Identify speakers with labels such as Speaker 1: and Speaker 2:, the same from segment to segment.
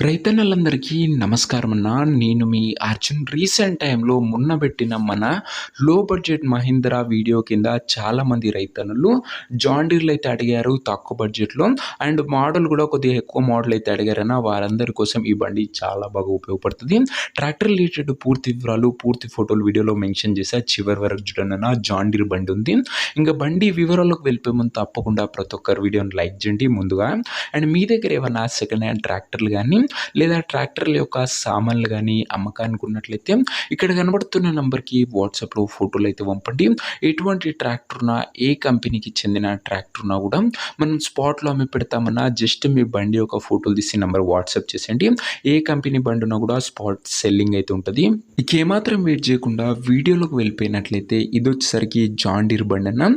Speaker 1: రైతన్నలందరికీ నమస్కారం అన్న. నేను మీ అర్జున్. రీసెంట్ టైంలో మొన్న పెట్టిన మన లో బడ్జెట్ మహీంద్రా వీడియో కింద చాలామంది రైతన్నలు జాన్ డీర్లు అయితే అడిగారు తక్కువ బడ్జెట్లో, అండ్ మోడల్ కూడా కొద్దిగా ఎక్కువ మోడల్ అయితే అడిగారన్న. వారందరి కోసం ఈ బండి చాలా బాగా ఉపయోగపడుతుంది. ట్రాక్టర్ రిలేటెడ్ పూర్తి వివరాలు, పూర్తి ఫోటోలు వీడియోలో మెన్షన్ చేసా, చివరి వరకు చూడండి అన్న. జాన్ డీర్ బండి ఉంది. ఇంకా బండి వివరాలకు వెళ్ళిపోయే ముందు తప్పకుండా ప్రతి ఒక్కరు వీడియోని లైక్ చేయండి ముందుగా. అండ్ మీ దగ్గర ఏమైనా సెకండ్ హ్యాండ్ ట్రాక్టర్లు కానీ లేదా ట్రాక్టర్ల యొక్క సామాన్లు కానీ అమ్మకానికి ఉన్నట్లయితే ఇక్కడ కనబడుతున్న నంబర్కి వాట్సాప్లో ఫోటోలు అయితే పంపండి. ఎటువంటి ట్రాక్టర్ ఉన్నా, ఏ కంపెనీకి చెందిన ట్రాక్టర్ ఉన్నా కూడా మనం స్పాట్లో అమ్మి పెడతామన్నా. జస్ట్ మీ బండి యొక్క ఫోటోలు తీసి నెంబర్ వాట్సాప్ చేసేయండి. ఏ కంపెనీ బండి ఉన్నా కూడా స్పాట్ సెల్లింగ్ అయితే ఉంటుంది. ఇక ఏమాత్రం వెయిట్ చేయకుండా వీడియోలోకి వెళ్ళిపోయినట్లయితే ఇది వచ్చేసరికి జాన్ డీర్ బండి అన్న.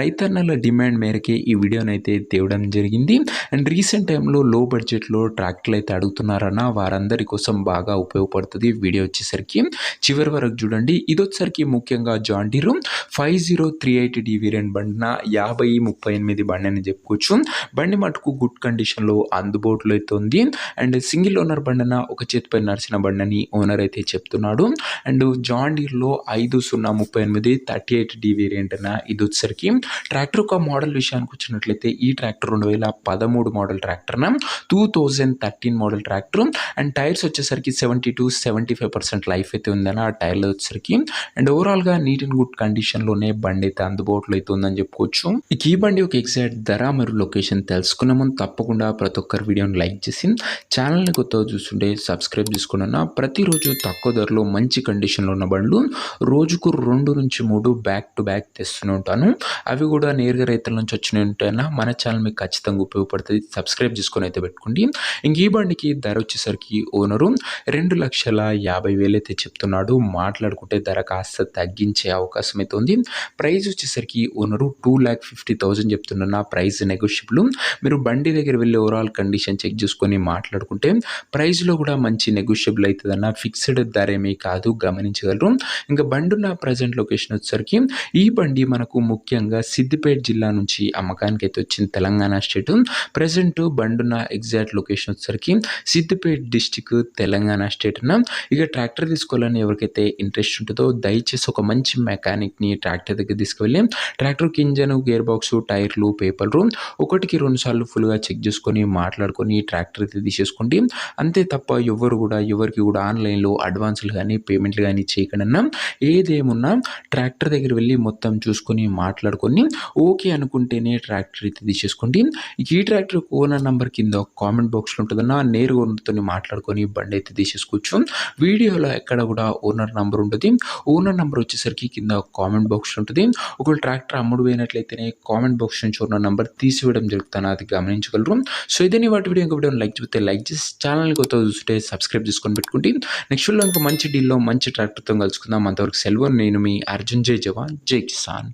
Speaker 1: రైతన్నల డిమాండ్ మేరకే ఈ వీడియోని అయితే తేవడం జరిగింది. అండ్ రీసెంట్ టైంలో లో బడ్జెట్లో ట్రాక్టర్లు అయితే అడుగుతున్నారన్న. వారందరి కోసం బాగా ఉపయోగపడుతుంది. వీడియో వచ్చేసరికి చివరి వరకు చూడండి. ఇది వచ్చేసరికి ముఖ్యంగా జాన్ డీర్ 5038D వేరియంట్ బండిన 5038 బండి అని చెప్పుకోవచ్చు. బండి మటుకు గుడ్ కండిషన్లో అందుబాటులో అయితే ఉంది. అండ్ సింగిల్ ఓనర్ బండిన ఒక చేతిపై నడిచిన బండి అని ఓనర్ అయితే చెప్తున్నాడు. అండ్ జాన్ డీర్లో 5038 38D వేరియంట్ అన్న. ఇది వచ్చేసరికి ట్రాక్టర్ ఒక మోడల్ విషయానికి వచ్చినట్లయితే ఈ tractor 2013 model tractor, 2013 model tractor. And tyres వచ్చేసరికి 70-75% లైఫ్ అయితే ఉందని ఆ టైర్లు వచ్చేసరికి. అండ్ ఓవరాల్గా నీట్ అండ్ గుడ్ కండిషన్లోనే బండి అయితే అందుబాటులో అయితే ఉందని చెప్పుకోవచ్చు. ఇక ఈ బండి యొక్క ఎగ్జాక్ట్ ధర మరియు లొకేషన్ తెలుసుకునే ముందు తప్పకుండా ప్రతి ఒక్కరు వీడియోని లైక్ చేసి ఛానల్ని కొత్తగా చూస్తుంటే సబ్స్క్రైబ్ చేసుకున్నా. ప్రతిరోజు తక్కువ ధరలో మంచి కండిషన్లో ఉన్న బండ్లు రోజుకు 2 నుంచి 3 బ్యాక్ టు బ్యాక్ తెస్తూనే ఉంటాను. అవి కూడా నేరుగా రైతుల నుంచి వచ్చినాయి ఉంటాయన్నా. మన ఛానల్ మీకు ఖచ్చితంగా ఉపయోగపడుతుంది. సబ్స్క్రైబ్ చేసుకొని అయితే పెట్టుకోండి. ఇంక ఈ బండికి ధర వచ్చేసరికి ఓనరు 2,50,000 అయితే చెప్తున్నాడు. మాట్లాడుకుంటే ధర కాస్త తగ్గించే అవకాశం అయితే ఉంది. ప్రైస్ వచ్చేసరికి ఓనరు 2,50,000 చెప్తున్నా. Price negotiable. మీరు బండి దగ్గర వెళ్ళి ఓవరాల్ కండిషన్ చెక్ చేసుకొని మాట్లాడుకుంటే ప్రైస్లో కూడా మంచి నెగోషియబుల్ అవుతుందన్న. ఫిక్స్డ్ ధర ఏమీ కాదు, గమనించగలరు. ఇంకా బండి ఉన్న ప్రజెంట్ లొకేషన్ వచ్చేసరికి ఈ బండి మనకు ముఖ్యంగా సిద్దిపేట జిల్లా నుంచి అమ్మకానికి అయితే వచ్చింది, తెలంగాణ స్టేట్. ప్రజెంట్ బండున్న ఎగ్జాక్ట్ లొకేషన్ వచ్చేసరికి సిద్దిపేట డిస్టిక్, తెలంగాణ స్టేట్ అన్న. ఇక ట్రాక్టర్ తీసుకోవాలని ఎవరికైతే ఇంట్రెస్ట్ ఉంటుందో దయచేసి ఒక మంచి మెకానిక్ని ట్రాక్టర్ దగ్గర తీసుకువెళ్ళి ట్రాక్టర్కి ఇంజన్, గేర్ బాక్స్, టైర్లు, పేపర్లు 1-2 సార్లు ఫుల్గా చెక్ చేసుకొని మాట్లాడుకొని ట్రాక్టర్ అయితే తీసేసుకోండి. అంతే తప్ప ఎవరికి కూడా ఆన్లైన్లో అడ్వాన్సులు కానీ పేమెంట్లు కానీ చేయకుండా ఏదేమున్నా ట్రాక్టర్ దగ్గర వెళ్ళి మొత్తం చూసుకొని మాట్లాడుకొని ఓకే అనుకుంటేనే ట్రాక్టర్ అయితే తీసేసుకోండి. ఈ ట్రాక్టర్ ఓనర్ నెంబర్ కింద కామెంట్ బాక్స్లో ఉంటుందన్న. నేరుగా ఓనర్తో మాట్లాడుకొని బండి అయితే తీసేసుకోవచ్చు. వీడియోలో ఎక్కడ కూడా ఓనర్ నెంబర్ ఉంటుంది. ఓనర్ నెంబర్ వచ్చేసరికి కింద కామెంట్ బాక్స్లో ఉంటుంది. ఒకవేళ ట్రాక్టర్ అమ్ముడు పోయినట్లయితేనే కామెంట్ బాక్స్ నుంచి ఓనర్ నెంబర్ తీసివేయడం జరుగుతుంది, అది గమనించగలరు. సో ఇదే వాటి వీడియో. ఇంకో వీడియోని లైక్ చేస్తే లైక్ చేసి ఛానల్ని కొత్త చూస్తే సబ్స్క్రైబ్ చేసుకొని పెట్టుకుంటే నెక్స్ట్ వీడియో ఇంకా మంచి డీల్లో మంచి ట్రాక్టర్తో కలుసుకుందాం. అంతవరకు సెలవు. నేను మీ అర్జున్. జై జవాన్, జై కిసాన్.